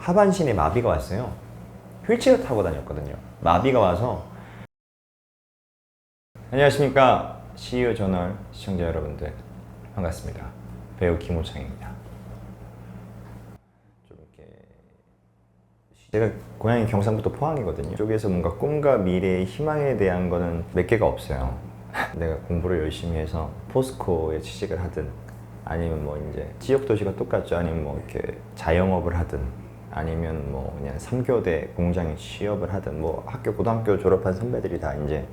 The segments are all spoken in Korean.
하반신에 마비가 왔어요. 휠체어 타고 다녔거든요. 마비가 와서. 안녕하십니까, CEO 저널 시청자 여러분들, 반갑습니다. 배우 김호창입니다. 좀 이렇게 제가 고향이 경상북도 포항이거든요. 이쪽에서 뭔가 꿈과 미래의 희망에 대한 거는 몇 개가 없어요. 내가 공부를 열심히 해서 포스코에 취직을 하든, 아니면 뭐 이제 지역 도시가 똑같죠. 아니면 뭐 이렇게 자영업을 하든, 아니면 뭐 그냥 3교대 공장에 취업을 하든, 뭐 고등학교 졸업한 선배들이 다 이제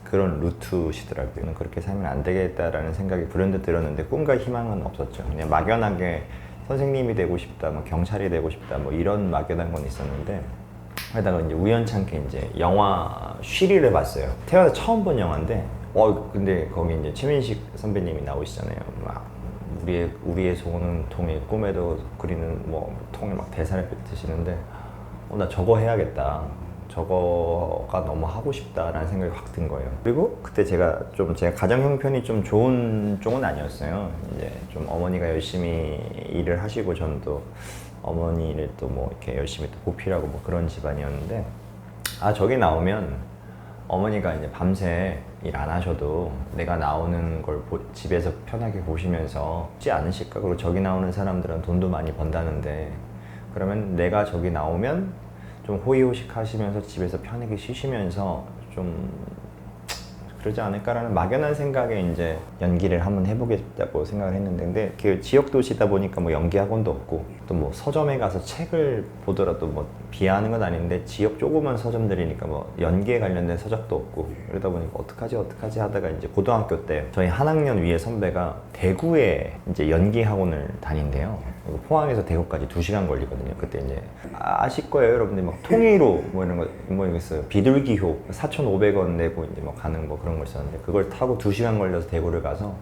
그런 루트시더라고요. 그렇게 살면 안 되겠다라는 생각이 불현듯 들었는데, 꿈과 희망은 없었죠. 그냥 막연하게 선생님이 되고 싶다, 뭐 경찰이 되고 싶다, 뭐 이런 막연한 건 있었는데, 하다가 이제 우연찮게 이제 영화 쉬리를 봤어요. 태어나서 처음 본 영화인데, 근데 거기 이제 최민식 선배님이 나오시잖아요. 막 우리의 소원은 통일, 꿈에도 그리는 뭐 통일, 막 대사를 뱉으시는데, 나 저거 해야겠다. 저거가 너무 하고 싶다라는 생각이 확 든 거예요. 그리고 그때 제가 가정 형편이 좀 좋은 쪽은 아니었어요. 이제 좀 어머니가 열심히 일을 하시고, 저는 또 어머니를 또 뭐 이렇게 열심히 또 보필하고 뭐 그런 집안이었는데, 저기 나오면 어머니가 이제 밤새 일 안 하셔도 내가 나오는 걸 집에서 편하게 보시면서 쉽지 않으실까? 그리고 저기 나오는 사람들은 돈도 많이 번다는데, 그러면 내가 저기 나오면 좀 호의호식 하시면서 집에서 편하게 쉬시면서 좀 그러지 않을까라는 막연한 생각에 이제 연기를 한번 해보겠다고 생각을 했는데, 근데 그 지역 도시다 보니까 뭐 연기 학원도 없고, 또 뭐 서점에 가서 책을 보더라도 뭐 비하하는 건 아닌데, 지역 조그만 서점들이니까 뭐 연기에 관련된 서적도 없고, 그러다 보니까 어떡하지 하다가 이제 고등학교 때 저희 한 학년 위에 선배가 대구에 이제 연기 학원을 다닌대요. 포항에서 대구까지 2시간 걸리거든요. 그때 이제 아실 거예요, 여러분들. 막 통일호 뭐 이런 거 뭐 있어요. 비둘기호 4,500원 내고 이제 뭐 가는 뭐 그런 거 있었는데, 그걸 타고 2시간 걸려서 대구를 가서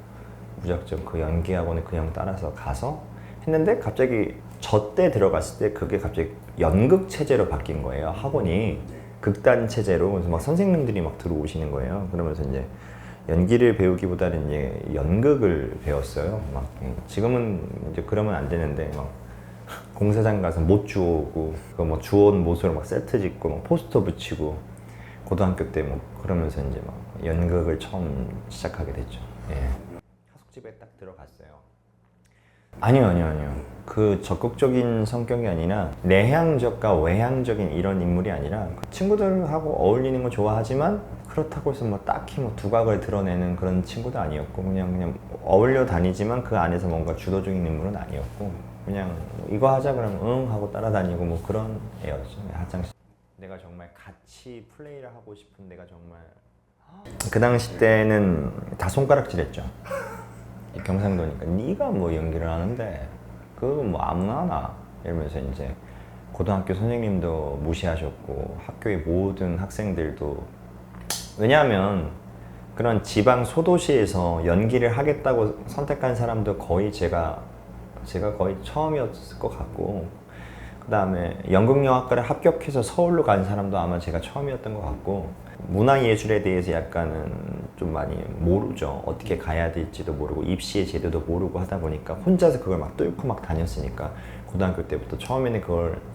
무작정 그 연기 학원에 그냥 따라서 가서 했는데, 갑자기 저 때 들어갔을 때 그게 갑자기 연극 체제로 바뀐 거예요. 학원이 극단 체제로. 그래서 막 선생님들이 막 들어오시는 거예요. 그러면서 이제 연기를 배우기보다는 이제 연극을 배웠어요. 막 지금은 이제 그러면 안 되는데, 막 공사장 가서 못 주워오고, 그 뭐 주워온 못으로 막 세트 짓고, 막 포스터 붙이고, 고등학교 때 뭐 그러면서 이제 막 연극을 처음 시작하게 됐죠. 예. 하숙집에 딱 들어갔어요. 아니요. 그 적극적인 성격이 아니라 내향적과 외향적인 이런 인물이 아니라, 친구들하고 어울리는 거 좋아하지만 그렇다고 해서 뭐 딱히 뭐 두각을 드러내는 그런 친구도 아니었고, 그냥 어울려 다니지만 그 안에서 뭔가 주도적인 인물은 아니었고, 그냥 이거 하자 그러면 응 하고 따라다니고 뭐 그런 애였죠. 학창시 내가 정말 같이 플레이를 하고 싶은, 내가 정말 그 당시 때는 다 손가락질했죠. 경상도니까 네가 뭐 연기를 하는데 그거 뭐 아무나 하나 이러면서 이제 고등학교 선생님도 무시하셨고, 학교의 모든 학생들도. 왜냐하면 그런 지방 소도시에서 연기를 하겠다고 선택한 사람도 거의 제가 거의 처음이었을 것 같고, 그 다음에 연극영화과를 합격해서 서울로 간 사람도 아마 제가 처음이었던 것 같고, 문화예술에 대해서 약간은 좀 많이 모르죠. 어떻게 가야 될지도 모르고, 입시의 제도도 모르고 하다 보니까 혼자서 그걸 막 뚫고 막 다녔으니까, 고등학교 때부터 처음에는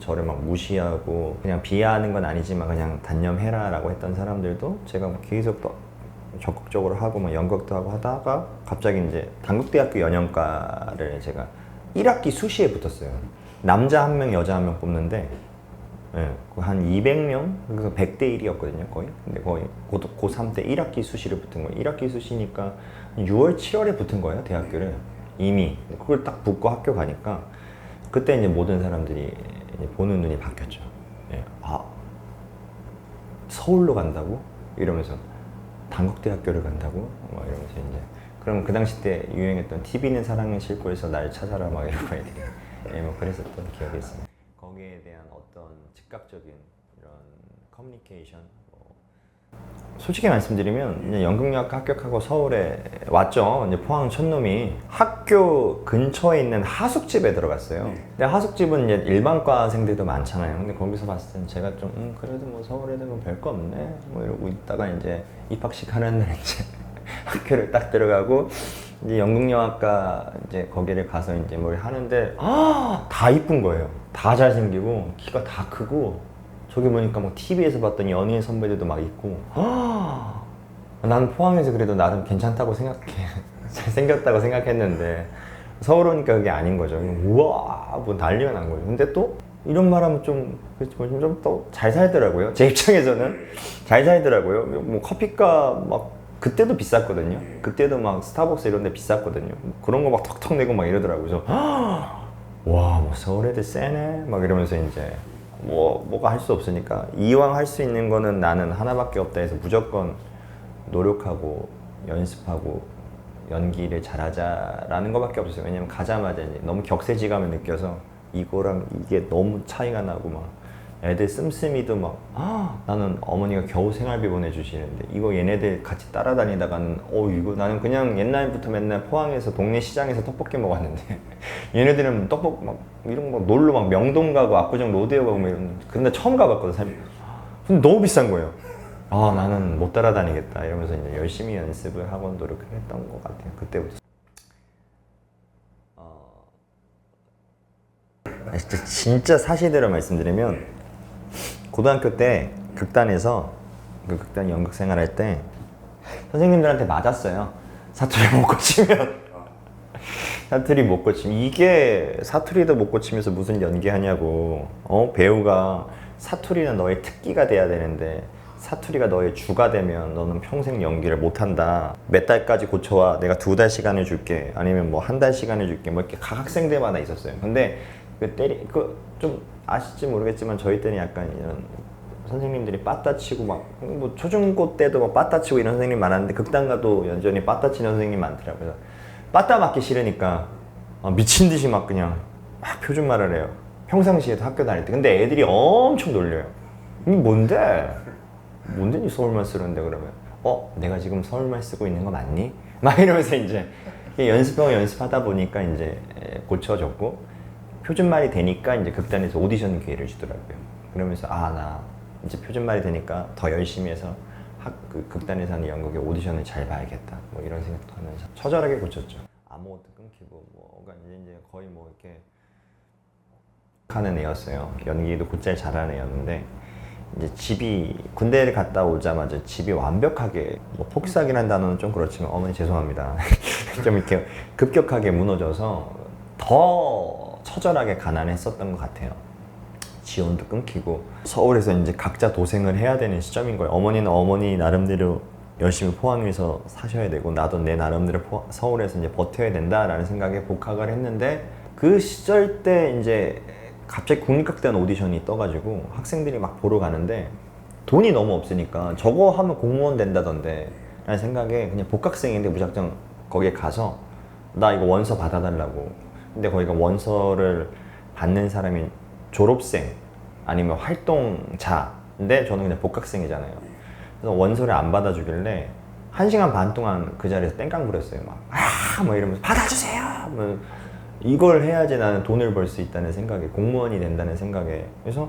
저를 막 무시하고, 그냥 비하하는 건 아니지만 그냥 단념해라 라고 했던 사람들도 제가 막 계속 또 적극적으로 하고 막 연극도 하고 하다가, 갑자기 이제 단국대학교 연영과를 제가 1학기 수시에 붙었어요. 남자 1명, 여자 1명 뽑는데, 예, 한 200명? 그래서 100대 1이었거든요, 거의. 근데 거의 고3 때 1학기 수시를 붙은 거예요. 1학기 수시니까 6월, 7월에 붙은 거예요, 대학교를. 이미. 그걸 딱 붙고 학교 가니까, 그때 이제 모든 사람들이 이제 보는 눈이 바뀌었죠. 예, 서울로 간다고? 이러면서, 단국대학교를 간다고? 막 이러면서 이제. 그럼 그 당시 때 유행했던 TV는 사랑을 싣고에서 날 찾아라 막 이런 거 애들이. 예, 뭐 그랬었던 기억이 있습니다. 거기에 대한 어떤 즉각적인 이런 커뮤니케이션, 솔직히 말씀드리면 이제 연극영화과 합격하고 서울에 왔죠. 이제 포항 촌놈이 학교 근처에 있는 하숙집에 들어갔어요. 근데 하숙집은 이제 일반과생들도 많잖아요. 근데 거기서 봤을 때는 제가 좀 그래도 뭐 서울에도 뭐 별거 없네 뭐 이러고 있다가, 이제 입학식 하는 날 이제 학교를 딱 들어가고, 이제 연극영화과 이제 거기를 가서 이제 뭘 하는데 다 이쁜 거예요. 다 잘생기고 키가 다 크고 저기 보니까 막 TV에서 봤던 연예인 선배들도 막 있고 나는 포항에서 그래도 나름 괜찮다고 생각해 잘생겼다고 생각했는데 서울 오니까 그게 아닌 거죠. 우와 뭐 난리가 난 거예요. 근데 또 이런 말하면 좀 또 잘 살더라고요. 제 입장에서는 잘 살더라고요. 뭐 커피값 막 그때도 비쌌거든요. 그때도 막 스타벅스 이런 데 비쌌거든요. 그런 거 막 턱턱 내고 막 이러더라고요. 그래서 와, 뭐 서울 애들 세네? 막 이러면서 이제 뭐가 할 수 없으니까 이왕 할 수 있는 거는 나는 하나밖에 없다 해서 무조건 노력하고 연습하고 연기를 잘하자라는 거밖에 없었어요. 왜냐면 가자마자 이제 너무 격세지감을 느껴서 이거랑 이게 너무 차이가 나고 막 애들 씀씀이도 막 나는 어머니가 겨우 생활비 보내주시는데 이거 얘네들 같이 따라다니다가는 이거 나는 그냥 옛날부터 맨날 포항에서 동네 시장에서 떡볶이 먹었는데 얘네들은 떡볶이 막 이런 거 놀러 막 명동 가고 압구정 로데오 가고 막 이런 그런데 처음 가봤거든 사실. 근데 너무 비싼 거예요. 나는 못 따라다니겠다 이러면서 이제 열심히 연습을 하고 노력을 했던 것 같아요. 그때부터. 진짜 사실대로 말씀드리면 고등학교 때 극단에서 그 극단 연극 생활할 때 선생님들한테 맞았어요. 사투리 못 고치면 사투리 못 고치면 이게 사투리도 못 고치면서 무슨 연기하냐고. 배우가 사투리는 너의 특기가 돼야 되는데 사투리가 너의 주가 되면 너는 평생 연기를 못한다. 몇 달까지 고쳐와. 내가 2달 시간을 줄게. 아니면 뭐 1달 시간을 줄게. 뭐 이렇게 각 학생들마다 있었어요. 근데 좀 아실지 모르겠지만 저희 때는 약간 이런 선생님들이 빠따치고 막 뭐 초중고 때도 막 빠따치고 이런 선생님 많았는데 극단 가도 여전히 빠따치는 선생님 많더라고요. 빠따 맞기 싫으니까 미친 듯이 막 그냥 막 표준말을 해요. 평상시에도 학교 다닐 때. 근데 애들이 엄청 놀려요. 이게 뭔데 니 서울말 쓰는데 그러면 내가 지금 서울말 쓰고 있는 거 맞니? 막 이러면서 이제 연습하고 연습하다 보니까 이제 고쳐졌고 표준말이 되니까 이제 극단에서 오디션 기회를 주더라고요. 그러면서 나 이제 표준말이 되니까 더 열심히 해서 극단에서 하는 연극의 오디션을 잘 봐야겠다. 뭐 이런 생각도 하면서 처절하게 고쳤죠. 아무것도 끊기고 뭐가 이제 거의 뭐 이렇게 하는 애였어요. 연기도 곧잘 잘하는 애였는데 이제 집이 군대를 갔다 오자마자 집이 완벽하게 폭삭이라는 단어는 좀 그렇지만 어머니 죄송합니다. 좀 이렇게 급격하게 무너져서 더 처절하게 가난했었던 것 같아요. 지원도 끊기고 서울에서 이제 각자 도생을 해야 되는 시점인 거예요. 어머니는 어머니 나름대로 열심히 포항에서 사셔야 되고 나도 내 나름대로 서울에서 이제 버텨야 된다라는 생각에 복학을 했는데 그 시절 때 이제 갑자기 국립극단 오디션이 떠가지고 학생들이 막 보러 가는데 돈이 너무 없으니까 저거 하면 공무원 된다던데 라는 생각에 그냥 복학생인데 무작정 거기에 가서 나 이거 원서 받아달라고. 근데 거기가 원서를 받는 사람이 졸업생 아니면 활동자인데 저는 그냥 복학생이잖아요. 그래서 원서를 안 받아주길래 1시간 반 동안 그 자리에서 땡깡 부렸어요. 막 이러면서 받아주세요. 뭐 이걸 해야지 나는 돈을 벌 수 있다는 생각에 공무원이 된다는 생각에 그래서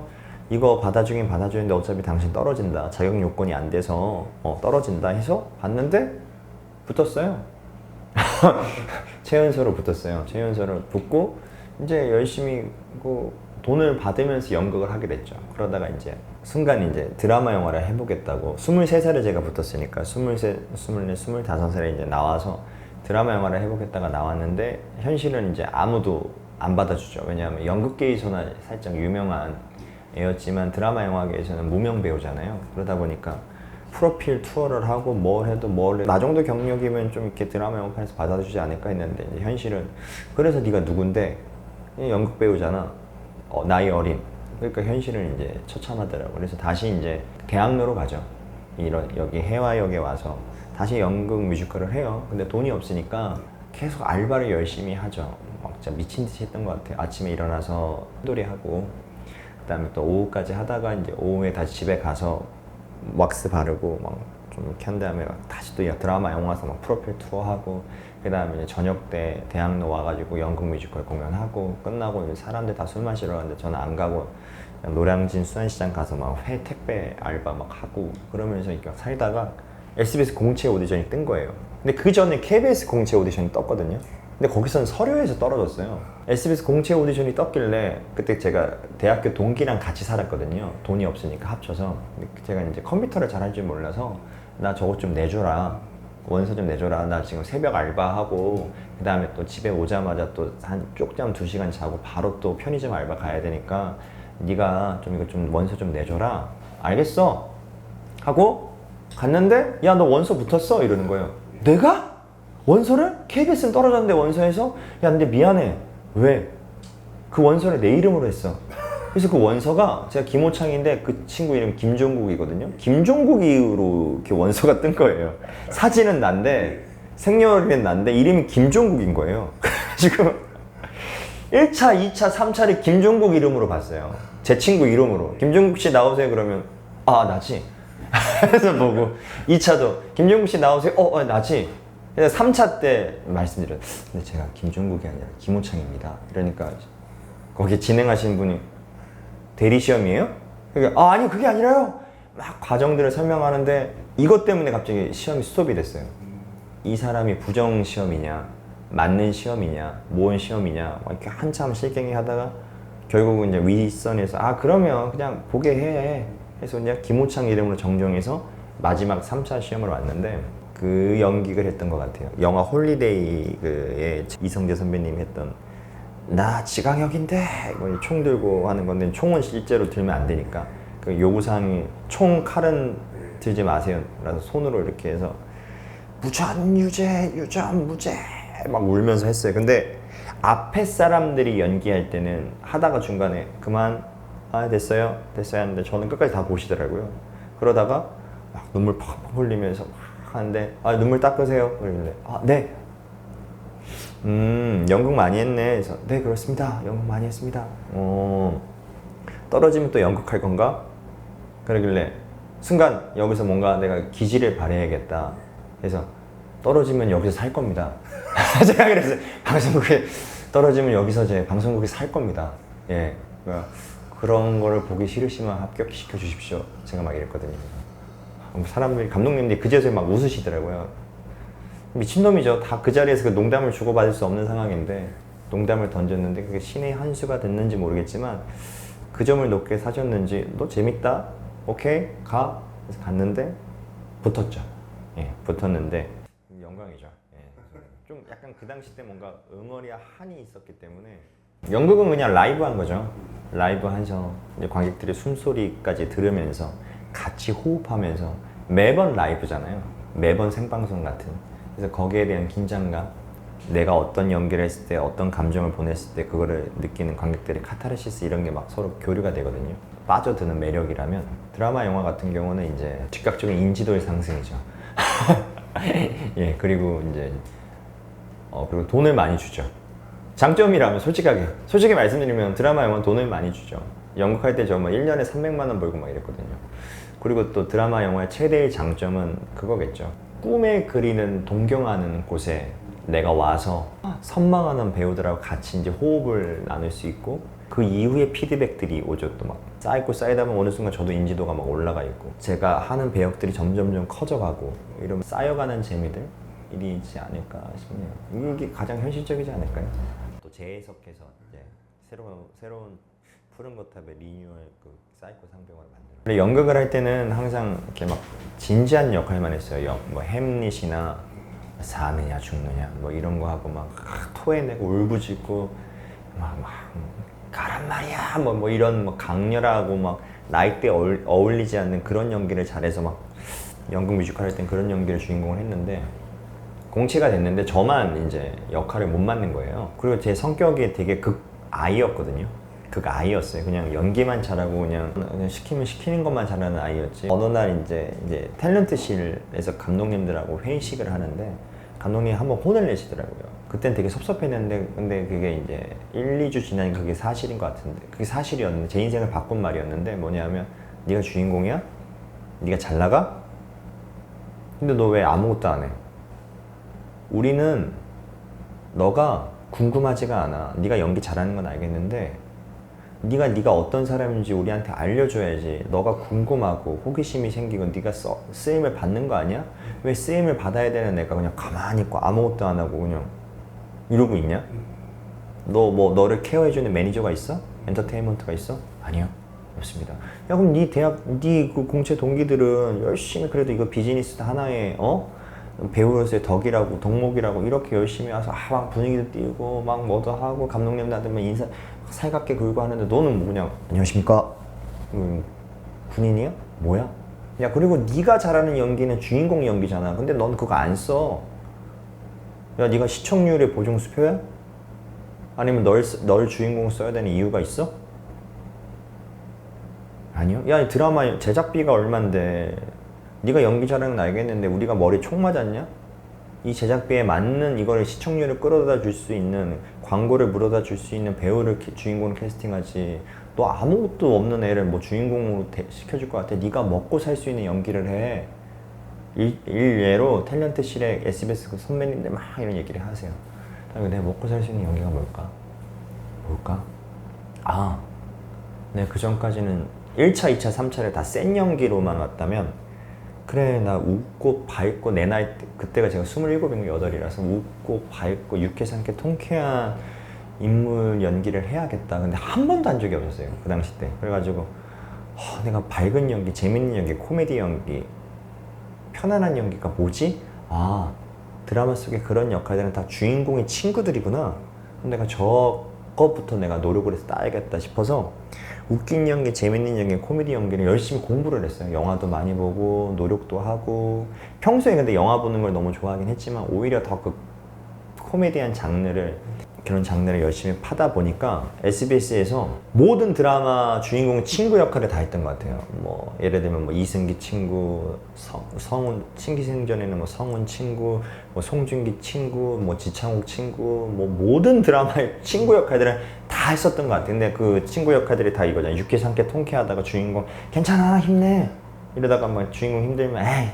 이거 받아주긴 받아주는데 어차피 당신 떨어진다. 자격 요건이 안 돼서 떨어진다 해서 봤는데 붙었어요. 최연소로 붙었어요. 최연소로 붙고 이제 열심히 돈을 받으면서 연극을 하게 됐죠. 그러다가 이제 순간 이제 드라마 영화를 해보겠다고 23살에 제가 붙었으니까 23, 24, 25살에 이제 나와서 드라마 영화를 해보겠다가 나왔는데 현실은 이제 아무도 안 받아주죠. 왜냐하면 연극계에서는 살짝 유명한 애였지만 드라마 영화계에서는 무명 배우잖아요. 그러다 보니까 프로필 투어를 하고 뭘 해도 나 정도 경력이면 좀 이렇게 드라마 영화판에서 받아주지 않을까 했는데 이제 현실은 그래서 네가 누군데 연극 배우잖아. 나이 어린. 그러니까 현실은 이제 처참하더라고. 그래서 다시 이제 대학로로 가죠. 여기 해화역에 와서 다시 연극 뮤지컬을 해요. 근데 돈이 없으니까 계속 알바를 열심히 하죠. 막 진짜 미친 듯이 했던 것 같아요. 아침에 일어나서 한돌이 하고 그다음에 또 오후까지 하다가 이제 오후에 다시 집에 가서 왁스 바르고 막 좀 이렇게 한 다음에 다시 또 드라마 영화에서 막 프로필 투어하고 그다음에 이제 저녁 때 대학로 와가지고 연극 뮤지컬 공연하고 끝나고 이제 사람들 다 술 마시러 가는데 저는 안 가고 그냥 노량진 수산시장 가서 막 회 택배 알바 막 하고 그러면서 이렇게 살다가 SBS 공채 오디션이 뜬 거예요. 근데 그 전에 KBS 공채 오디션이 떴거든요. 근데 거기선 서류에서 떨어졌어요. SBS 공채 오디션이 떴길래 그때 제가 대학교 동기랑 같이 살았거든요. 돈이 없으니까 합쳐서. 근데 제가 이제 컴퓨터를 잘할 줄 몰라서 나 저것 좀 내줘라. 원서 좀 내줘라. 나 지금 새벽 알바하고 그 다음에 또 집에 오자마자 또 한 쪽잠 2시간 자고 바로 또 편의점 알바 가야 되니까 네가 좀 이거 좀 원서 좀 내줘라. 알겠어. 하고 갔는데 야 너 원서 붙었어? 이러는 거예요. 내가? 원서를? KBS는 떨어졌는데 원서에서? 야 근데 미안해. 왜? 그 원서를 내 이름으로 했어. 그래서 그 원서가 제가 김호창인데 그 친구 이름 김종국이거든요. 김종국으로 이렇게 원서가 뜬 거예요. 사진은 난데 생년월일은 난데 이름이 김종국인 거예요. 그래가지고 1차, 2차, 3차를 김종국 이름으로 봤어요. 제 친구 이름으로. 김종국 씨 나오세요 그러면 아 나지. 그래서 보고 2차도 김종국 씨 나오세요. 나지. 그래서 3차 때 말씀드려요. 근데 제가 김종국이 아니라 김호창입니다. 이러니까 거기 진행하시는 분이 대리 시험이에요? 그러니까 아니 그게 아니라요. 막 과정들을 설명하는데 이것 때문에 갑자기 시험이 스톱이 됐어요. 이 사람이 부정 시험이냐, 맞는 시험이냐, 모은 시험이냐, 막 이렇게 한참 실갱이 하다가 결국은 이제 윗선에서 그러면 그냥 보게 해. 해서 그냥 김호창 이름으로 정정해서 마지막 3차 시험을 왔는데 그 연기를 했던 것 같아요. 영화 홀리데이에 이성재 선배님이 했던 나 지강혁인데 총 들고 하는 건데 총은 실제로 들면 안 되니까 그 요구사항이 총 칼은 들지 마세요. 라서 손으로 이렇게 해서 무전 유죄 유전 무죄 막 울면서 했어요. 근데 앞에 사람들이 연기할 때는 하다가 중간에 그만 됐어요 하는데 저는 끝까지 다 보시더라고요. 그러다가 막 눈물 팍팍 흘리면서 막 하는데 눈물 닦으세요. 그러길래 네. 연극 많이 했네. 그래서 네 그렇습니다. 연극 많이 했습니다. 떨어지면 또 연극할 건가? 그러길래 순간 여기서 뭔가 내가 기지를 발휘해야겠다. 그래서 떨어지면 여기서 살 겁니다. 제가 그래서 방송국에 떨어지면 여기서 제 방송국에 살 겁니다. 예, 그런 거를 보기 싫으시면 합격시켜 주십시오. 제가 막 이랬거든요. 사람들이 감독님들이 그제서야 막 웃으시더라고요. 미친놈이죠. 다 그 자리에서 그 농담을 주고받을 수 없는 상황인데 농담을 던졌는데 그게 신의 한 수가 됐는지 모르겠지만 그 점을 높게 사셨는지 너 재밌다? 오케이 가? 그래서 갔는데 붙었죠. 예, 붙었는데 영광이죠. 예. 좀 약간 그 당시 때 뭔가 응어리와 한이 있었기 때문에 연극은 그냥 라이브 한 거죠. 라이브 해서 이제 관객들의 숨소리까지 들으면서 같이 호흡하면서 매번 라이브잖아요. 매번 생방송 같은. 그래서 거기에 대한 긴장감, 내가 어떤 연기를 했을 때 어떤 감정을 보냈을 때 그거를 느끼는 관객들의 카타르시스 이런 게 막 서로 교류가 되거든요. 빠져드는 매력이라면 드라마 영화 같은 경우는 이제 즉각적인 인지도의 상승이죠. 예, 그리고 이제 그리고 돈을 많이 주죠. 장점이라면 솔직히 말씀드리면 드라마 영화는 돈을 많이 주죠. 연극할 때 저 뭐 1년에 300만 원 벌고 막 이랬거든요. 그리고 또 드라마 영화의 최대의 장점은 그거겠죠. 꿈에 그리는 동경하는 곳에 내가 와서 선망하는 배우들하고 같이 이제 호흡을 나눌 수 있고 그 이후에 피드백들이 오죠. 또 막 쌓이고 쌓이다 보면 어느 순간 저도 인지도가 막 올라가 있고 제가 하는 배역들이 점점점 커져가고 이런 쌓여가는 재미들이 있지 않을까 싶네요. 이게 가장 현실적이지 않을까요? 또 재해석해서 이제 새로운 푸른 거탑의 리뉴얼 그 사이코 상병을 만들어. 근데 연극을 할 때는 항상 이렇게 막 진지한 역할만 했어요. 뭐 햄릿이나 사느냐 죽느냐 뭐 이런 거 하고 막 토해내고 울부짖고 막 가란 말이야 뭐 이런 뭐 강렬하고 막 나이대 어울리지 않는 그런 연기를 잘해서 막 연극 뮤지컬 할 땐 그런 연기를 주인공을 했는데 공채가 됐는데 저만 이제 역할을 못 맡는 거예요. 그리고 제 성격이 되게 극아이였거든요. 극아이였어요. 그냥 연기만 잘하고 그냥 시키면 시키는 것만 잘하는 아이였지. 어느 날 이제 탤런트실에서 감독님들하고 회의식을 하는데 감독님이 한번 혼을 내시더라고요. 그땐 되게 섭섭했는데 근데 그게 이제 1, 2주 지나니 그게 사실인 것 같은데 그게 사실이었는데 제 인생을 바꾼 말이었는데 뭐냐면 네가 주인공이야? 네가 잘 나가? 근데 너 왜 아무것도 안 해? 우리는 너가 궁금하지가 않아. 네가 연기 잘하는 건 알겠는데 네가 어떤 사람인지 우리한테 알려줘야지. 너가 궁금하고 호기심이 생기고 네가 쓰임을 받는 거 아니야? 왜 쓰임을 받아야 되는 내가 그냥 가만히 있고 아무것도 안 하고 그냥 이러고 있냐? 너 뭐 너를 케어해주는 매니저가 있어? 엔터테인먼트가 있어? 아니요, 없습니다. 야, 그럼 네 대학 네 그 공채 동기들은 열심히 그래도 이거 비즈니스 하나의 배우로서의 덕이라고 덕목이라고 이렇게 열심히 와서 막 분위기도 띄우고 막 뭐도 하고 감독님들한테 막 인사 살갑게 굴고 하는데 너는 뭐 그냥 안녕하십니까? 군인이야? 뭐야? 야, 그리고 네가 잘하는 연기는 주인공 연기잖아. 근데 넌 그거 안 써. 야, 네가 시청률의 보증수표야? 아니면 널 주인공 써야 되는 이유가 있어? 아니요. 야, 드라마 제작비가 얼만데 네가 연기 잘하는 건 알겠는데 우리가 머리 총 맞았냐? 이 제작비에 맞는 이거를 시청률을 끌어다 줄 수 있는 광고를 물어다 줄 수 있는 배우를 주인공으로 캐스팅하지. 너 아무것도 없는 애를 뭐 주인공으로 시켜줄 것 같아? 네가 먹고 살 수 있는 연기를 해. 일례로 탤런트실에 SBS 그 선배님들 막 이런 얘기를 하세요. 내가 먹고 살 수 있는 연기가 뭘까? 아, 내가 그 전까지는 1차, 2차, 3차를 다 센 연기로만 왔다면 그래, 나 웃고 밝고 내 나이 때, 그때가 제가 27인가 8이라서 웃고 밝고 유쾌상쾌 통쾌한 인물 연기를 해야겠다. 근데 한 번도 한 적이 없었어요, 그 당시 때. 그래가지고 내가 밝은 연기, 재밌는 연기, 코미디 연기, 편안한 연기가 뭐지? 아, 드라마 속에 그런 역할들은 다 주인공의 친구들이구나. 그럼 내가 저것부터 내가 노력을 해서 따야겠다 싶어서 웃긴 연기, 재밌는 연기, 코미디 연기를 열심히 공부를 했어요. 영화도 많이 보고 노력도 하고. 평소에 근데 영화 보는 걸 너무 좋아하긴 했지만 오히려 더 그 코미디한 장르를, 그런 장르를 열심히 파다 보니까 SBS에서 모든 드라마 주인공 친구 역할을 다 했던 것 같아요. 뭐 예를 들면 뭐 이승기 친구, 성훈, 신기생전에는 뭐 성훈 친구, 뭐 송중기 친구, 뭐 지창욱 친구, 뭐 모든 드라마의 친구 역할들을 다 했었던 것 같아요. 근데 그 친구 역할들이 다 이거잖아요. 유쾌상쾌 통쾌하다가 주인공 괜찮아 힘내 이러다가 막 주인공 힘들면 에이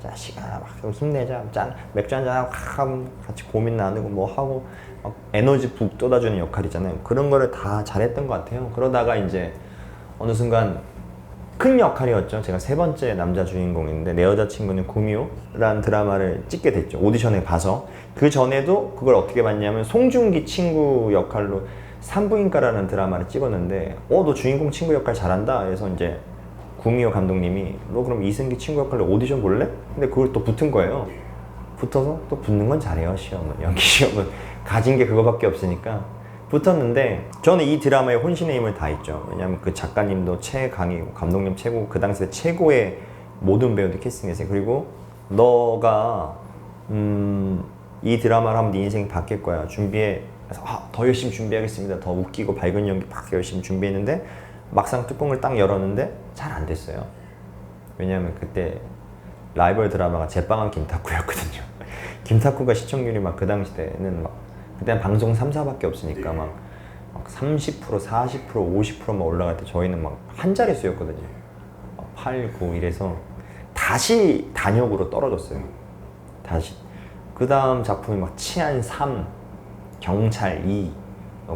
자식아 막 좀 힘내자, 짠 맥주 한잔 하고 같이 고민 나누고 뭐 하고 막 에너지 북 쏟아주는 역할이잖아요. 그런 거를 다 잘했던 것 같아요. 그러다가 이제 어느 순간 큰 역할이었죠. 제가 3번째 남자 주인공인데 내 여자친구는 구미호라는 드라마를 찍게 됐죠. 오디션에 봐서. 그 전에도 그걸 어떻게 봤냐면 송중기 친구 역할로 산부인과라는 드라마를 찍었는데 너 주인공 친구 역할 잘한다. 그래서 이제 구미호 감독님이 너 그럼 이승기 친구 역할로 오디션 볼래? 근데 그걸 또 붙은 거예요. 붙어서 또 붙는 건 잘해요. 시험은, 연기 시험은 가진 게 그거밖에 없으니까 붙었는데 저는 이 드라마에 혼신의 힘을 다했죠. 왜냐면 그 작가님도 최강이고 감독님 최고, 그 당시에 최고의 모든 배우들 캐스팅했어요. 그리고 너가 이 드라마를 하면 네 인생이 바뀔 거야, 준비해. 그래서 더 열심히 준비하겠습니다. 더 웃기고 밝은 연기 막 열심히 준비했는데 막상 뚜껑을 딱 열었는데 잘 안 됐어요. 왜냐면 그때 라이벌 드라마가 제빵한 김탁구였거든요. 김탁구가 시청률이 막 그 당시 때는 막 그때는 방송 3, 4밖에 없으니까 막 30%, 40%, 50%만 올라갈 때 저희는 막 한 자릿수였거든요. 8, 9 이래서 다시 단역으로 떨어졌어요. 다시. 그 다음 작품이 막 치안 3, 경찰 2,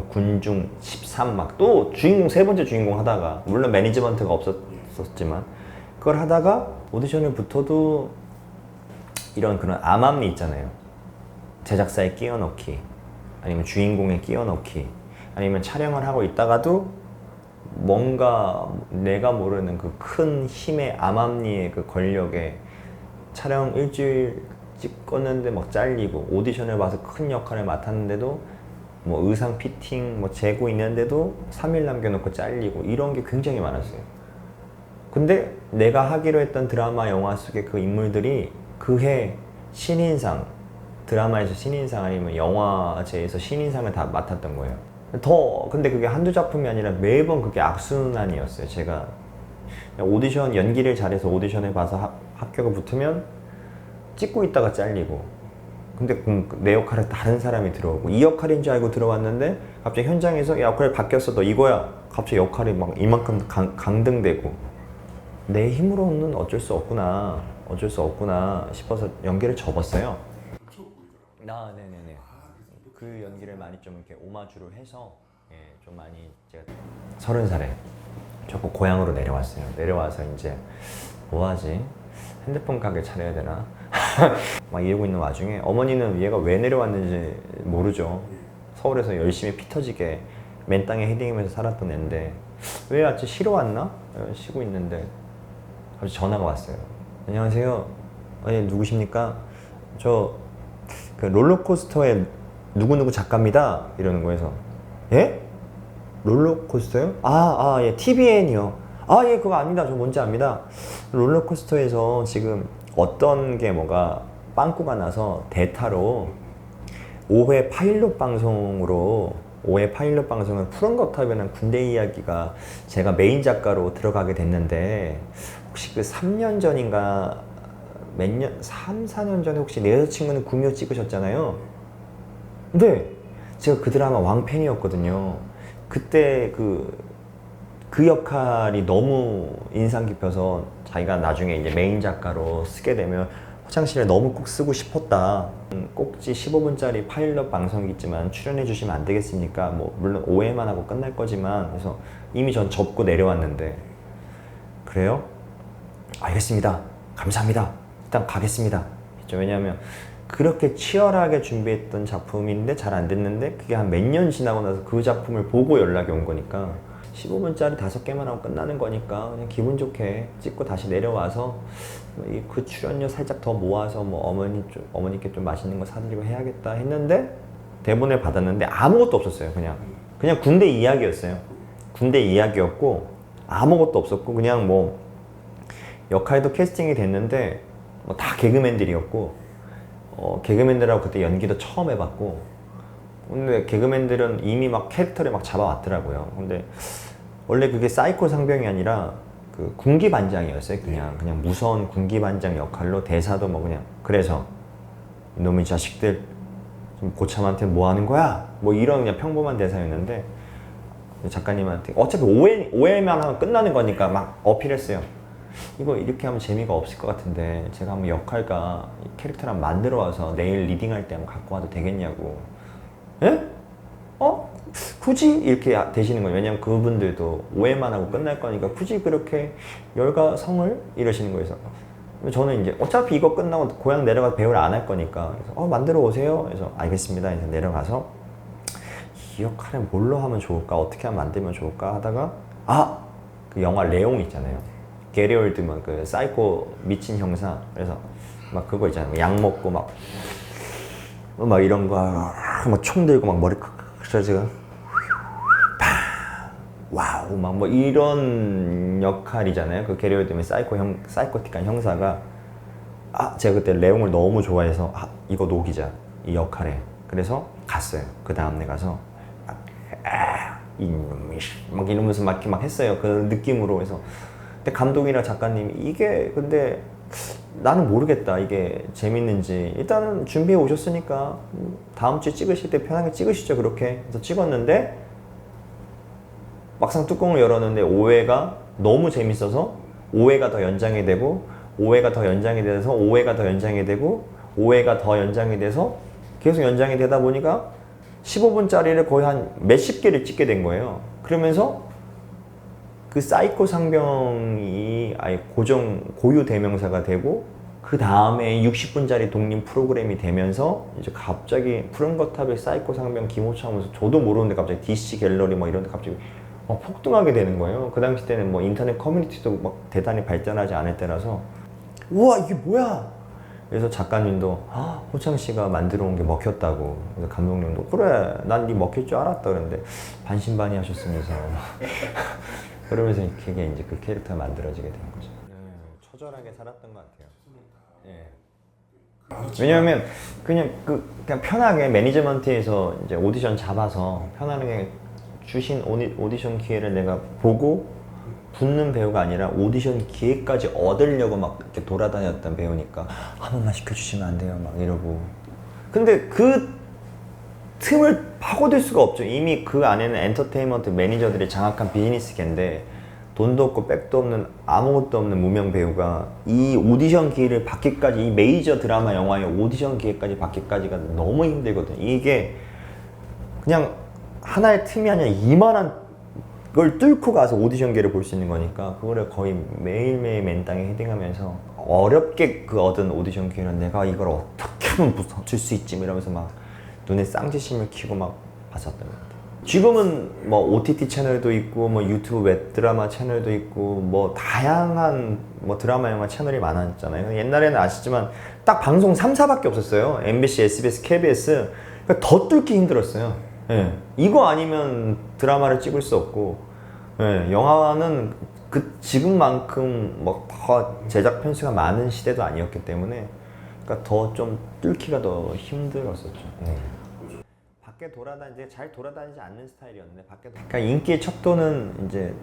군중 13 막 또 주인공 3번째 주인공 하다가 물론 매니지먼트가 없었지만 그걸 하다가 오디션을 붙어도 이런 그런 암암리 있잖아요. 제작사에 끼워 넣기, 아니면 주인공에 끼워 넣기, 아니면 촬영을 하고 있다가도 뭔가 내가 모르는 그 큰 힘의 암암리의 그 권력에 촬영 일주일 찍었는데 막 잘리고, 오디션을 봐서 큰 역할을 맡았는데도 뭐 의상 피팅 뭐 재고 있는데도 3일 남겨놓고 잘리고, 이런 게 굉장히 많았어요. 근데 내가 하기로 했던 드라마 영화 속의 그 인물들이 그해 신인상, 드라마에서 신인상 아니면 영화제에서 신인상을 다 맡았던 거예요. 근데 그게 한두 작품이 아니라 매번 그게 악순환이었어요. 제가 오디션, 연기를 잘해서 오디션에 봐서 합격을 붙으면 찍고 있다가 잘리고, 근데 내 역할에 다른 사람이 들어오고, 이 역할인 줄 알고 들어왔는데 갑자기 현장에서 야, 역할이 바뀌었어, 너 이거야. 갑자기 역할이 막 이만큼 강등되고, 내 힘으로는 어쩔 수 없구나 싶어서 연기를 접었어요. 네네네. 그 연기를 많이 좀 이렇게 오마주를 해서 좀 많이 제가 30살에 접고 고향으로 내려왔어요. 내려와서 이제 뭐 하지? 핸드폰 가게 차려야 되나? 막 이러고 있는 와중에 어머니는 얘가 왜 내려왔는지 모르죠. 서울에서 열심히 피 터지게 맨 땅에 헤딩하면서 살았던 애인데 왜 아직 쉬러 왔나? 쉬고 있는데 갑자기 전화가 왔어요. 안녕하세요. 네, 누구십니까? 저 그 롤러코스터의 누구누구 작가입니다. 이러는 거에서 예? 롤러코스터요? 예, TVN이요. 예, 그거 아닙니다. 저 뭔지 압니다. 롤러코스터에서 지금 어떤 게 뭐가 빵꾸가 나서 대타로 5회 파일럿 방송으로 5회 파일럿 방송은 푸른 거탑이라는 군대 이야기가 제가 메인 작가로 들어가게 됐는데 혹시 그 3년 전인가 몇 년, 3, 4년 전에 혹시 내 여자친구는 구미호 찍으셨잖아요. 근데 제가 그 드라마 왕팬이었거든요. 그때 그 역할이 너무 인상 깊어서 자기가 나중에 이제 메인 작가로 쓰게 되면 화장실에 너무 꼭 쓰고 싶었다. 꼭지 15분짜리 파일럿 방송이겠지만 출연해 주시면 안 되겠습니까? 뭐 물론 오해만 하고 끝날 거지만 그래서 이미 전 접고 내려왔는데 그래요? 알겠습니다. 감사합니다. 일단 가겠습니다. 왜냐하면 그렇게 치열하게 준비했던 작품인데 잘 안 됐는데 그게 한 몇 년 지나고 나서 그 작품을 보고 연락이 온 거니까 15분짜리 5개만 하고 끝나는 거니까 그냥 기분 좋게 찍고 다시 내려와서 그 출연료 살짝 더 모아서 뭐 어머니께 좀 맛있는 거 사드리고 해야겠다 했는데 대본을 받았는데 아무것도 없었어요. 그냥 군대 이야기였어요. 군대 이야기였고 아무것도 없었고 그냥 뭐 역할도 캐스팅이 됐는데 뭐 다 개그맨들이었고 개그맨들하고 그때 연기도 처음 해봤고 근데 개그맨들은 이미 막 캐릭터를 막 잡아왔더라고요. 근데 원래 그게 사이코 상병이 아니라 그 군기반장이었어요. 그냥 무서운 군기반장 역할로 대사도 뭐 그냥 그래서 이놈의 자식들 좀 고참한테 뭐 하는 거야? 뭐 이런 그냥 평범한 대사였는데 작가님한테 어차피 오해만 하면 끝나는 거니까 막 어필했어요. 이거 이렇게 하면 재미가 없을 것 같은데 제가 한번 역할과 캐릭터를 만들어 와서 내일 리딩할 때 한번 갖고 와도 되겠냐고. 예? 굳이 이렇게 되시는 거예요. 왜냐면 그분들도 오해만 하고 끝날 거니까 굳이 그렇게 열과성을 이러시는 거예요. 저는 이제 어차피 이거 끝나고 고향 내려가서 배우를 안 할 거니까 그래서 만들어 오세요. 그래서 알겠습니다. 그래서 내려가서 이 역할을 뭘로 하면 좋을까? 어떻게 하면 만들면 좋을까? 하다가 그 영화 레옹 있잖아요. 게리 올드만 그 사이코 미친 형사. 그래서 막 그거 있잖아요. 약 먹고 막 이런 거 막 총 들고 막 머리 그래서 제가 와우 막 뭐 이런 역할이잖아요. 그 게리 올드만 사이코틱한 형사가 제가 그때 레옹을 너무 좋아해서 이거 녹이자 이 역할에. 그래서 갔어요. 그 다음날 가서 이놈이 막 이러면서 막 했어요. 그 느낌으로. 해서 근데 감독이랑 작가님이 이게 근데 나는 모르겠다 이게 재밌는지. 일단은 준비해 오셨으니까 다음 주에 찍으실 때 편하게 찍으시죠. 그렇게 해서 찍었는데 막상 뚜껑을 열었는데 5회가 너무 재밌어서 5회가 더 연장이 되고 5회가 더 연장이 돼서 5회가 더 연장이 되고 5회가 더 연장이 돼서 계속 연장이 되다 보니까 15분짜리를 거의 한 몇십 개를 찍게 된 거예요. 그러면서 그 사이코 상병이 아예 고유 대명사가 되고 그 다음에 60분짜리 독립 프로그램이 되면서 이제 갑자기 푸른 거탑의 사이코 상병 김호철 하면서 저도 모르는데 갑자기 DC 갤러리 뭐 이런 데 갑자기 폭등하게 되는 거예요. 그 당시 때는 뭐 인터넷 커뮤니티도 막 대단히 발전하지 않을 때라서 우와 이게 뭐야? 그래서 작가님도 호창 씨가 만들어 온 게 먹혔다고. 그래서 감독님도 그래 난 네 먹힐 줄 알았다 그랬는데 반신반의 하셨으면서 그러면서 그게 이제 그 캐릭터가 만들어지게 된 거죠. 처절하게 살았던 것 같아요. 예. 왜냐하면 그냥 편하게 매니지먼트에서 이제 오디션 잡아서 편하게 주신 오디션 기회를 내가 보고 붙는 배우가 아니라 오디션 기회까지 얻으려고 막 이렇게 돌아다녔던 배우니까 한 번만 시켜주시면 안 돼요 막 이러고. 근데 그 틈을 파고들 수가 없죠. 이미 그 안에는 엔터테인먼트 매니저들이 장악한 비즈니스계인데 돈도 없고 백도 없는 아무것도 없는 무명 배우가 이 오디션 기회를 받기까지 이 메이저 드라마 영화의 오디션 기회까지 받기까지가 너무 힘들거든요. 이게 그냥 하나의 틈이 아니라 이만한 그걸 뚫고 가서 오디션계를 볼 수 있는 거니까 그거를 거의 매일매일 맨땅에 헤딩하면서 어렵게 그 얻은 오디션 기회는 내가 이걸 어떻게 하면 붙일 수 있지 이러면서 막 눈에 쌍지심을 키고 막 봤었던 것 같아요. 지금은 뭐 OTT 채널도 있고 뭐 유튜브 웹드라마 채널도 있고 뭐 다양한 뭐 드라마 영화 채널이 많았잖아요. 옛날에는 아시지만 딱 방송 3, 4밖에 없었어요. MBC, SBS, KBS. 그러니까 더 뚫기 힘들었어요. 예. 이거 아니면 드라마를 찍을 수 없고, 예. 영화는 그 지금만큼 뭐 더 제작 편수가 많은 시대도 아니었기 때문에 그러니까 더 좀 뚫기가 더 힘들었었죠. 예. 밖에 돌아다니지 잘 돌아다니지 않는 스타일이었는데 그러니까 인기의 척도는 이제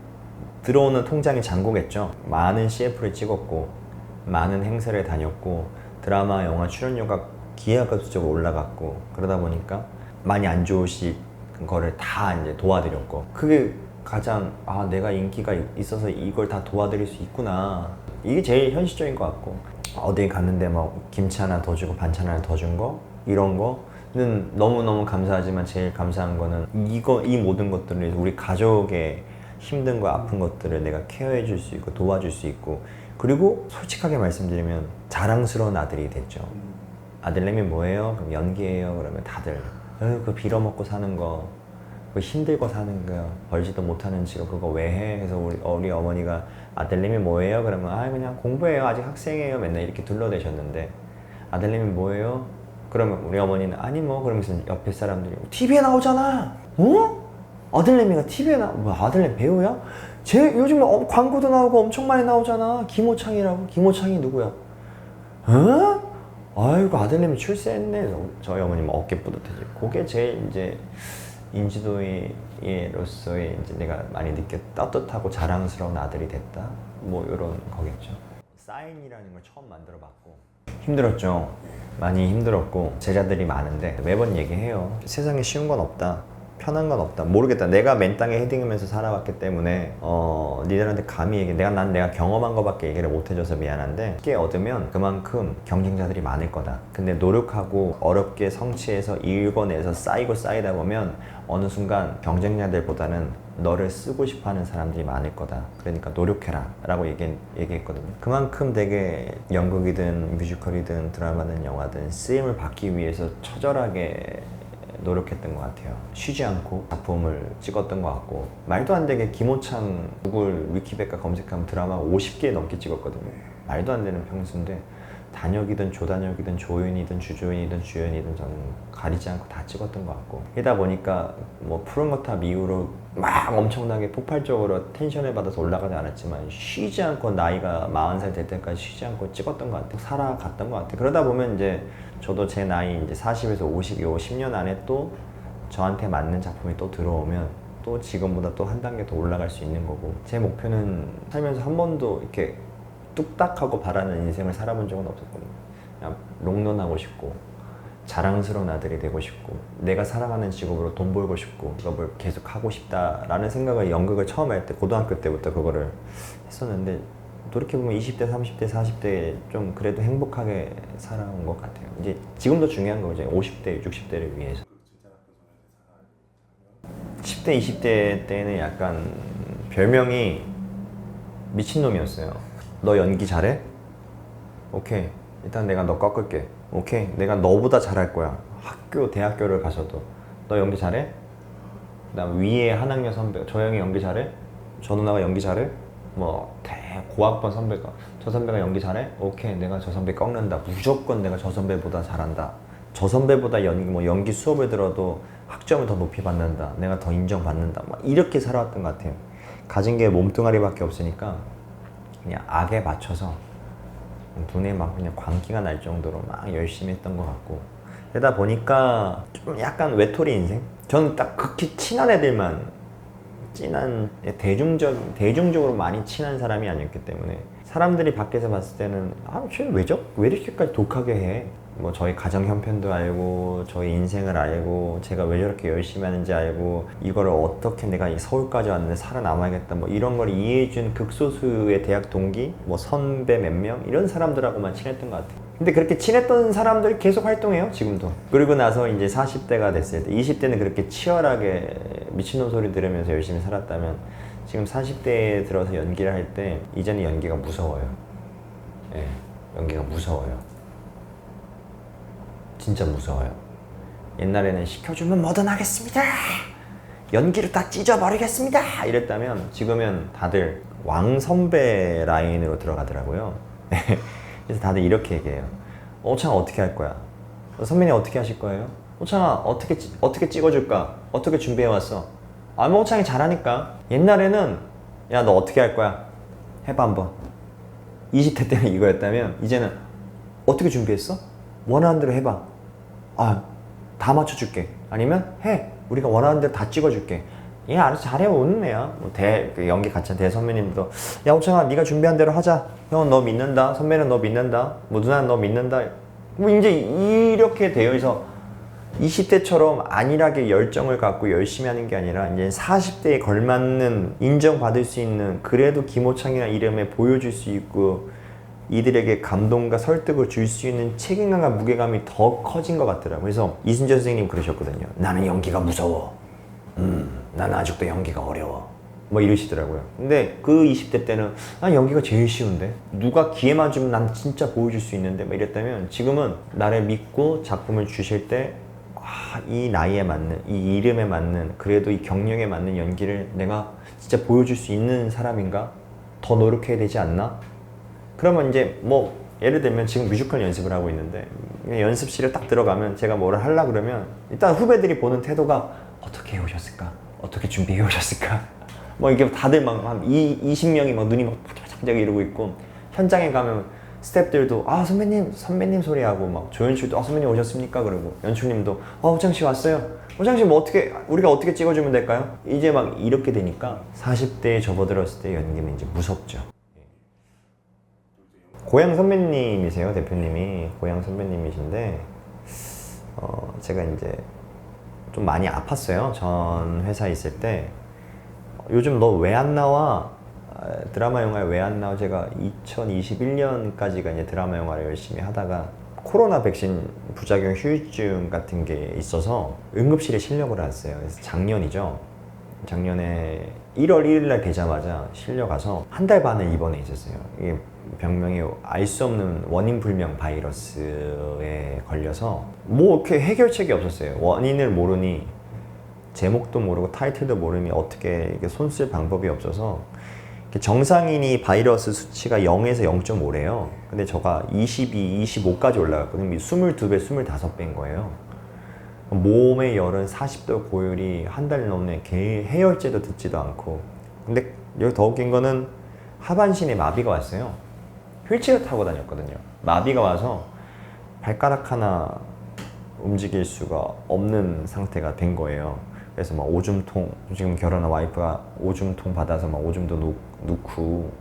들어오는 통장이 잔고겠죠. 많은 CF를 찍었고 많은 행사를 다녔고 드라마, 영화 출연료가 기하급수적으로 올라갔고 그러다 보니까 많이 안 좋으신 거를 다 이제 도와드렸고 그게 가장 내가 인기가 있어서 이걸 다 도와드릴 수 있구나 이게 제일 현실적인 것 같고 어디 갔는데 뭐 김치 하나 더 주고 반찬 하나 더 준 거 이런 거는 너무너무 감사하지만 제일 감사한 거는 이 모든 것들을 우리 가족의 힘든 거 아픈 것들을 내가 케어해 줄 수 있고 도와줄 수 있고 그리고 솔직하게 말씀드리면 자랑스러운 아들이 됐죠. 아들내미 뭐예요? 그럼 연기예요. 그러면 다들 그 빌어먹고 사는 거 그 힘들고 사는 거 벌지도 못하는 직업 그거 왜 해? 그래서 우리 어머니가 아들내미 뭐예요? 그러면 그냥 공부해요. 아직 학생이에요. 맨날 이렇게 둘러대셨는데 아들내미 뭐예요? 그러면 우리 어머니는 아니 뭐 그러면서 옆에 사람들이 TV에 나오잖아. 어? 아들내미가 TV에 뭐 아들내미 배우야? 쟤 요즘 광고도 나오고 엄청 많이 나오잖아. 김호창이라고. 김호창이 누구야? 어? 아이고 아들내미 출세했네. 저희 어머님 어깨 뿌듯해지고 그게 제일 이제 인지도로서의 이제 내가 많이 따뜻하고 자랑스러운 아들이 됐다. 뭐 이런 거겠죠. 사인이라는 걸 처음 만들어봤고 힘들었죠. 많이 힘들었고 제자들이 많은데 매번 얘기해요. 세상에 쉬운 건 없다. 편한 건 없다. 모르겠다. 내가 맨땅에 헤딩하면서 살아왔기 때문에 니들한테 감히 얘기해. 내가 경험한 거밖에 얘기를 못 해줘서 미안한데 쉽게 얻으면 그만큼 경쟁자들이 많을 거다. 근데 노력하고 어렵게 성취해서 읽어내서 쌓이다 보면 어느 순간 경쟁자들보다는 너를 쓰고 싶어하는 사람들이 많을 거다. 그러니까 노력해라 라고 얘기했거든요. 그만큼 되게 연극이든 뮤지컬이든 드라마든 영화든 쓰임을 받기 위해서 처절하게 노력했던 것 같아요. 쉬지 않고 작품을 찍었던 것 같고 말도 안 되게 김호창 구글 위키백과 검색하면 드라마 50개 넘게 찍었거든요. 말도 안 되는 평수인데 단역이든 조단역이든 조연이든 주조연이든 주연이든 저는 가리지 않고 다 찍었던 것 같고 이러다 보니까 뭐 푸른 거탑 이후로 막 엄청나게 폭발적으로 텐션을 받아서 올라가지 않았지만 쉬지 않고 나이가 40살 될 때까지 쉬지 않고 찍었던 것 같아요. 살아갔던 것 같아요. 그러다 보면 이제 저도 제 나이 이제 40에서 50, 요 10년 안에 또 저한테 맞는 작품이 또 들어오면 또 지금보다 또 한 단계 더 올라갈 수 있는 거고 제 목표는 살면서 한 번도 이렇게 뚝딱하고 바라는 인생을 살아본 적은 없었거든요. 그냥 롱런하고 싶고 자랑스러운 아들이 되고 싶고 내가 사랑하는 직업으로 돈 벌고 싶고 직업을 계속 하고 싶다라는 생각을 연극을 처음 할 때 고등학교 때부터 그거를 했었는데 돌이켜보면 20대, 30대, 40대에 좀 그래도 행복하게 살아온 것 같아요. 이제 지금도 중요한 거죠. 50대, 60대를 위해서. 10대, 20대 때는 약간 별명이 미친놈이었어요. 너 연기 잘해? 오케이. 일단 내가 너 꺾을게. 오케이. 내가 너보다 잘할 거야. 대학교를 가서도. 너 연기 잘해? 그다음 위에 한 학년 선배. 저 형이 연기 잘해? 저 누나가 연기 잘해? 뭐 고학번 선배가 저 선배가 연기 잘해? 오케이. 내가 저 선배 꺾는다. 무조건 내가 저 선배보다 잘한다. 저 선배보다 연기 수업을 들어도 학점을 더 높이 받는다. 내가 더 인정받는다. 막 이렇게 살아왔던 것 같아요. 가진 게 몸뚱아리밖에 없으니까 그냥 악에 맞춰서 눈에 막 그냥 광기가 날 정도로 막 열심히 했던 것 같고 그러다 보니까 좀 약간 외톨이 인생? 저는 딱 극히 친한 애들만 대중적으로 많이 친한 사람이 아니었기 때문에 사람들이 밖에서 봤을 때는 쟤 왜 이렇게까지 독하게 해? 뭐 저희 가정 형편도 알고 저희 인생을 알고 제가 왜 저렇게 열심히 하는지 알고 이거를 어떻게 내가 서울까지 왔는데 살아남아야겠다 뭐 이런 걸 이해해준 극소수의 대학 동기 뭐 선배 몇 명 이런 사람들하고만 친했던 것 같아요. 근데 그렇게 친했던 사람들이 계속 활동해요 지금도. 그리고 나서 이제 40대가 됐을 때 20대는 그렇게 치열하게 미친놈 소리 들으면서 열심히 살았다면 지금 40대에 들어서 연기를 할 때 이제는 연기가 무서워요. 예, 연기가 무서워요. 진짜 무서워요. 옛날에는 시켜주면 뭐든 하겠습니다. 연기를 다 찢어버리겠습니다. 이랬다면 지금은 다들 왕선배 라인으로 들어가더라고요. 그래서 다들 이렇게 얘기해요. 오창아 어떻게 할 거야? 선배님 어떻게 하실 거예요? 오창아 어떻게 찍어줄까? 어떻게 준비해왔어? 뭐 오창이 잘하니까. 옛날에는 야 너 어떻게 할 거야? 해봐 한번. 20대 때는 이거였다면 이제는 어떻게 준비했어? 원하는 대로 해봐. 다 맞춰줄게. 아니면 해. 우리가 원하는 대로 다 찍어줄게. 얘 알아서 잘해 오는 애야. 그 연기 같이 한 대선배님도 야 오창아 네가 준비한 대로 하자. 형은 너 믿는다. 선배는 너 믿는다. 누나는 너 믿는다. 이제 이렇게 되어 있어. 20대처럼 안일하게 열정을 갖고 열심히 하는 게 아니라 이제 40대에 걸맞는 인정받을 수 있는 그래도 김호창이라는 이름에 보여줄 수 있고 이들에게 감동과 설득을 줄 수 있는 책임감과 무게감이 더 커진 것 같더라고요. 그래서 이순재 선생님 그러셨거든요. 나는 연기가 무서워. 나는 아직도 연기가 어려워. 뭐 이러시더라고요. 근데 그 20대 때는 난 연기가 제일 쉬운데 누가 기회만 주면 난 진짜 보여줄 수 있는데 막 이랬다면 지금은 나를 믿고 작품을 주실 때 이 나이에 맞는 이 이름에 맞는 그래도 이 경력에 맞는 연기를 내가 진짜 보여줄 수 있는 사람인가? 더 노력해야 되지 않나? 그러면 이제 뭐 예를 들면 지금 뮤지컬 연습을 하고 있는데 연습실에 딱 들어가면 제가 뭐를 하려고 그러면 일단 후배들이 보는 태도가 어떻게 해오셨을까? 어떻게 준비해 오셨을까? 뭐 이게 다들 막 한 20명이 막 눈이 막 반짝반짝 이러고 있고 현장에 가면 스태프들도 선배님 소리하고 막 조연출도 선배님 오셨습니까? 그러고 연출님도 호창씨 왔어요. 호창씨 뭐 우리가 어떻게 찍어주면 될까요? 이제 막 이렇게 되니까 40대에 접어들었을 때 연기는 이제 무섭죠. 고향 선배님이세요, 대표님이. 고향 선배님이신데 제가 이제 좀 많이 아팠어요. 전 회사에 있을 때 요즘 너 왜 안 나와? 드라마 영화에 왜 안 나와? 제가 2021년까지가 이제 드라마 영화를 열심히 하다가 코로나 백신 부작용 후유증 같은 게 있어서 응급실에 실려을 왔어요. 그래서 작년이죠. 작년에 1월 1일 날 되자마자 실려가서 한 달 반을 입원해 있었어요. 이게 병명이 알 수 없는 원인 불명 바이러스에 걸려서 뭐 이렇게 해결책이 없었어요. 원인을 모르니 제목도 모르고 타이틀도 모르니 어떻게 손쓸 방법이 없어서 정상인이 바이러스 수치가 0에서 0.5래요. 근데 저가 22, 25까지 올라갔거든요. 22배, 25배인 거예요. 몸의 열은 40도 고열이 한 달 넘네. 해열제도 듣지도 않고. 근데 여기 더 웃긴 거는 하반신에 마비가 왔어요. 휠체어 타고 다녔거든요. 마비가 와서 발가락 하나 움직일 수가 없는 상태가 된 거예요. 그래서 막 오줌통, 지금 결혼한 와이프가 오줌통 받아서 막 오줌도 넣고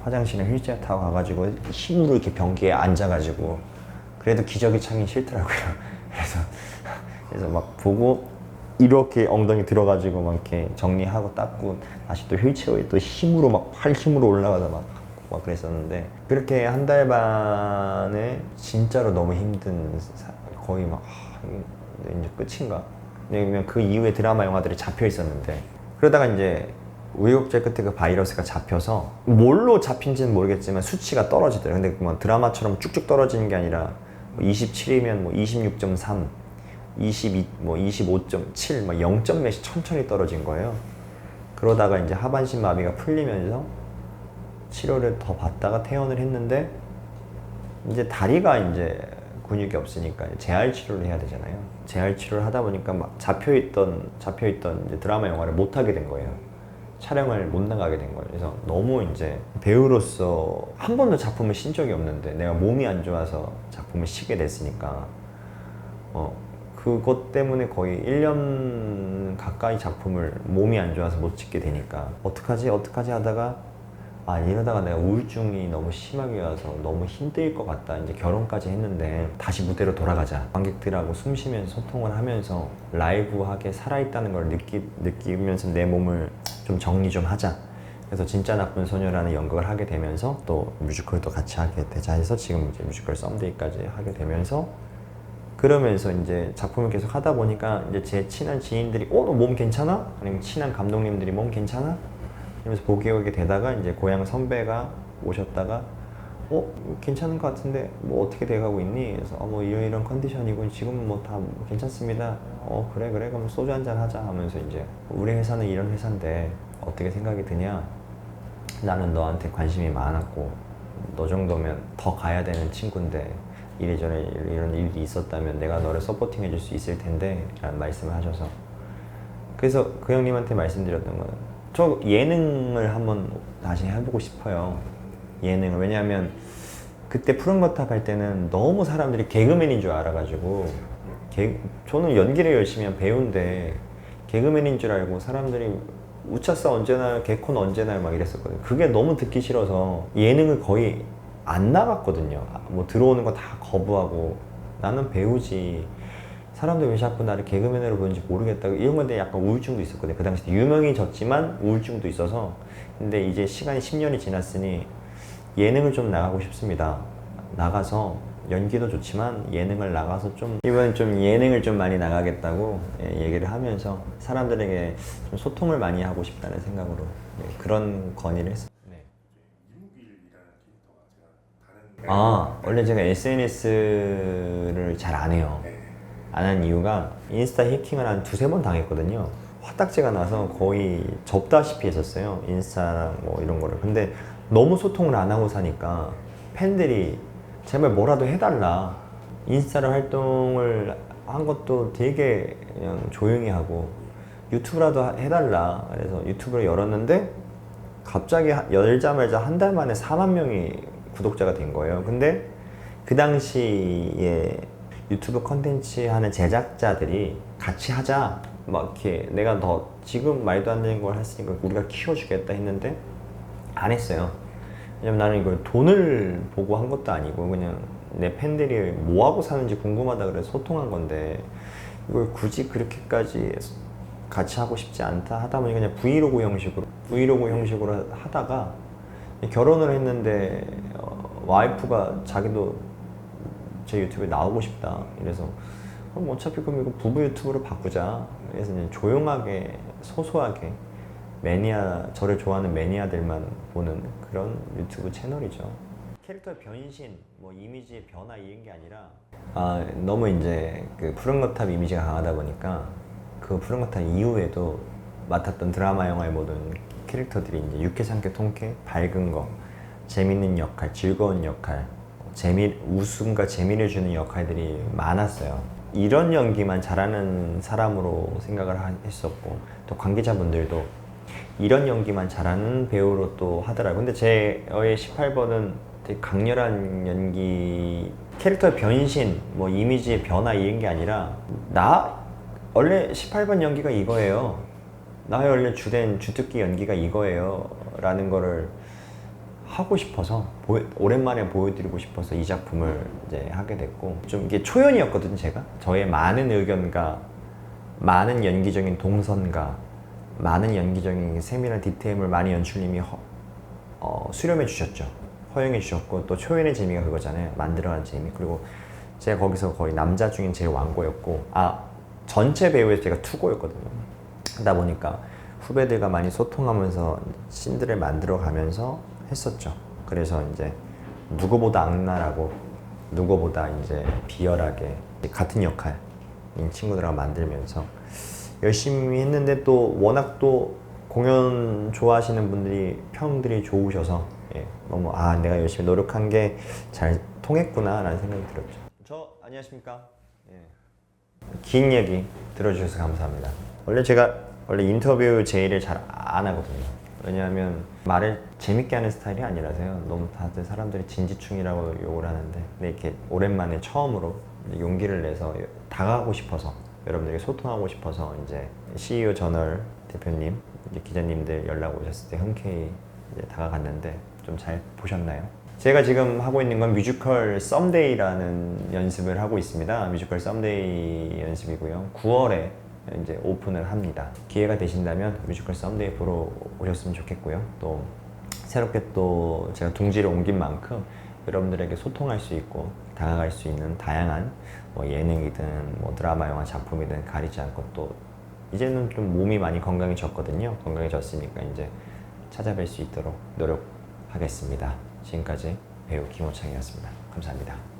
화장실에 휠체어 타고 가가지고 힘으로 이렇게 변기에 앉아가지고 그래도 기저귀 차긴 싫더라고요. 그래서 막 보고 이렇게 엉덩이 들어가지고 막 이렇게 정리하고 닦고 다시 또 휠체어에 또 힘으로 막 팔 힘으로 올라가다 막 그랬었는데 그렇게 한 달 반에 진짜로 너무 힘든 거의 막 이제 끝인가? 왜냐면 그 이후에 드라마 영화들이 잡혀 있었는데 그러다가 이제 우여곡절 끝에 그 바이러스가 잡혀서 뭘로 잡힌지는 모르겠지만 수치가 떨어지더라고요. 근데 뭐 드라마처럼 쭉쭉 떨어지는 게 아니라 27이면 뭐 26.3, 22, 뭐 25.7, 막 0점 몇이 천천히 떨어진 거예요. 그러다가 이제 하반신 마비가 풀리면서 치료를 더 받다가 퇴원을 했는데 이제 다리가 이제 근육이 없으니까 재활 치료를 해야 되잖아요. 재활 치료를 하다 보니까 막 잡혀있던 이제 드라마 영화를 못 하게 된 거예요. 촬영을 못 나가게 된 거예요. 그래서 너무 이제 배우로서 한 번도 작품을 쉰 적이 없는데 내가 몸이 안 좋아서 작품을 쉬게 됐으니까 그것 때문에 거의 1년 가까이 작품을 몸이 안 좋아서 못 찍게 되니까 어떡하지 하다가 이러다가 내가 우울증이 너무 심하게 와서 너무 힘들 것 같다. 이제 결혼까지 했는데 다시 무대로 돌아가자. 관객들하고 숨 쉬면서 소통을 하면서 라이브하게 살아있다는 걸 느끼면서 내 몸을 좀 정리 좀 하자. 그래서 진짜 나쁜 소녀라는 연극을 하게 되면서 또 뮤지컬도 같이 하게 되자 해서 지금 이제 뮤지컬 썸데이까지 하게 되면서 그러면서 이제 작품을 계속 하다 보니까 이제 제 친한 지인들이 너 몸 괜찮아? 아니면 친한 감독님들이 몸 괜찮아? 이러면서 보게 오게 되다가 이제 고향 선배가 오셨다가 괜찮은 것 같은데 뭐 어떻게 돼가고 있니? 그래서 뭐 이런 컨디션이고 지금은 뭐 다 괜찮습니다. 그래 그럼 소주 한잔 하자 하면서 이제 우리 회사는 이런 회사인데 어떻게 생각이 드냐? 나는 너한테 관심이 많았고 너 정도면 더 가야 되는 친구인데 이래저래 이런 일이 있었다면 내가 너를 서포팅 해줄 수 있을 텐데 라는 말씀을 하셔서 그래서 그 형님한테 말씀드렸던 거는 저 예능을 한번 다시 해보고 싶어요. 예능을. 왜냐하면 그때 푸른거탑 할 때는 너무 사람들이 개그맨인 줄 알아가지고 저는 연기를 열심히 한 배우인데 개그맨인 줄 알고 사람들이 우차싸 언제나 개콘 언제나 막 이랬었거든요. 그게 너무 듣기 싫어서 예능을 거의 안 나갔거든요. 뭐 들어오는 거 다 거부하고 나는 배우지 사람들 왜 자꾸 나를 개그맨으로 보는지 모르겠다 이런 건데 약간 우울증도 있었거든요. 그 당시 유명해졌지만 우울증도 있어서 근데 이제 시간이 10년이 지났으니 예능을 좀 나가고 싶습니다. 나가서 연기도 좋지만 예능을 나가서 좀 이번엔 좀 예능을 좀 많이 나가겠다고 얘기를 하면서 사람들에게 좀 소통을 많이 하고 싶다는 생각으로 그런 건의를 했습니다. 원래 제가 SNS를 잘 안 해요. 안 한 이유가 인스타 해킹을 한 두세 번 당했거든요. 화딱지가 나서 거의 접다시피 했었어요. 인스타랑 뭐 이런 거를. 근데 너무 소통을 안 하고 사니까 팬들이 제발 뭐라도 해달라. 인스타로 활동을 한 것도 되게 그냥 조용히 하고 유튜브라도 해달라. 그래서 유튜브를 열었는데 갑자기 열자마자 한 달 만에 4만 명이 구독자가 된 거예요. 근데 그 당시에 유튜브 컨텐츠 하는 제작자들이 같이 하자 막 이렇게 내가 너 지금 말도 안 되는 걸 했으니까 우리가 키워주겠다 했는데 안 했어요. 왜냐면 나는 이걸 돈을 보고 한 것도 아니고 그냥 내 팬들이 뭐 하고 사는지 궁금하다 그래서 소통한 건데 이걸 굳이 그렇게까지 같이 하고 싶지 않다 하다 보니 그냥 브이로그 형식으로 하다가 결혼을 했는데 와이프가 자기도 제 유튜브에 나오고 싶다 이래서 그럼 어차피 그럼 이거 부부 유튜브로 바꾸자. 그래서 이제 조용하게 소소하게 저를 좋아하는 매니아들만 보는 그런 유튜브 채널이죠. 캐릭터의 변신, 뭐 이미지의 변화 이런 게 아니라 너무 이제 그 푸른거탑 이미지가 강하다 보니까 그 푸른거탑 이후에도 맡았던 드라마 영화의 모든 캐릭터들이 이제 유쾌, 상쾌, 통쾌, 밝은 거, 재밌는 역할, 즐거운 역할, 웃음과 재미를 주는 역할들이 많았어요. 이런 연기만 잘하는 사람으로 생각을 했었고 또 관계자분들도 이런 연기만 잘하는 배우로 또 하더라고요. 근데 제의 18번은 되게 강렬한 연기, 캐릭터의 변신, 뭐 이미지의 변화 이런 게 아니라 나 원래 18번 연기가 이거예요. 나의 원래 주된 주특기 연기가 이거예요. 라는 거를 하고 싶어서 오랜만에 보여드리고 싶어서 이 작품을 이제 하게 됐고 좀 이게 초연이었거든요. 제가 저의 많은 의견과 많은 연기적인 동선과 많은 연기적인 세밀한 디테일을 많이 연출님이 수렴해 주셨죠. 허용해 주셨고 또 초연의 재미가 그거잖아요. 만들어간 재미. 그리고 제가 거기서 거의 남자 중엔 제일 왕고였고 전체 배우에서 제가 투고였거든요. 하다 보니까 후배들과 많이 소통하면서 씬들을 만들어 가면서 했었죠. 그래서 이제 누구보다 악랄하고 누구보다 이제 비열하게 같은 역할인 친구들하고 만들면서 열심히 했는데 또 워낙 또 공연 좋아하시는 분들이 평들이 좋으셔서 너무 내가 열심히 노력한 게 잘 통했구나 라는 생각이 들었죠. 안녕하십니까. 긴 얘기 들어주셔서 감사합니다. 원래 인터뷰 제의를 잘 안 하거든요. 왜냐하면 말을 재밌게 하는 스타일이 아니라서요. 너무 다들 사람들이 진지충이라고 욕을 하는데 근데 이렇게 오랜만에 처음으로 용기를 내서 다가가고 싶어서 여러분들에게 소통하고 싶어서 이제 CEO 저널 대표님, 이제 기자님들 연락 오셨을 때 흔쾌히 이제 다가갔는데 좀 잘 보셨나요? 제가 지금 하고 있는 건 뮤지컬 썸데이라는 연습을 하고 있습니다. 뮤지컬 썸데이 연습이고요. 9월에 이제 오픈을 합니다. 기회가 되신다면 뮤지컬 썸데이 보러 오셨으면 좋겠고요. 또 새롭게 또 제가 둥지를 옮긴 만큼 여러분들에게 소통할 수 있고 다가갈 수 있는 다양한 뭐 예능이든 뭐 드라마, 영화 작품이든 가리지 않고 또 이제는 좀 몸이 많이 건강해졌거든요. 건강해졌으니까 이제 찾아뵐 수 있도록 노력하겠습니다. 지금까지 배우 김호창이었습니다. 감사합니다.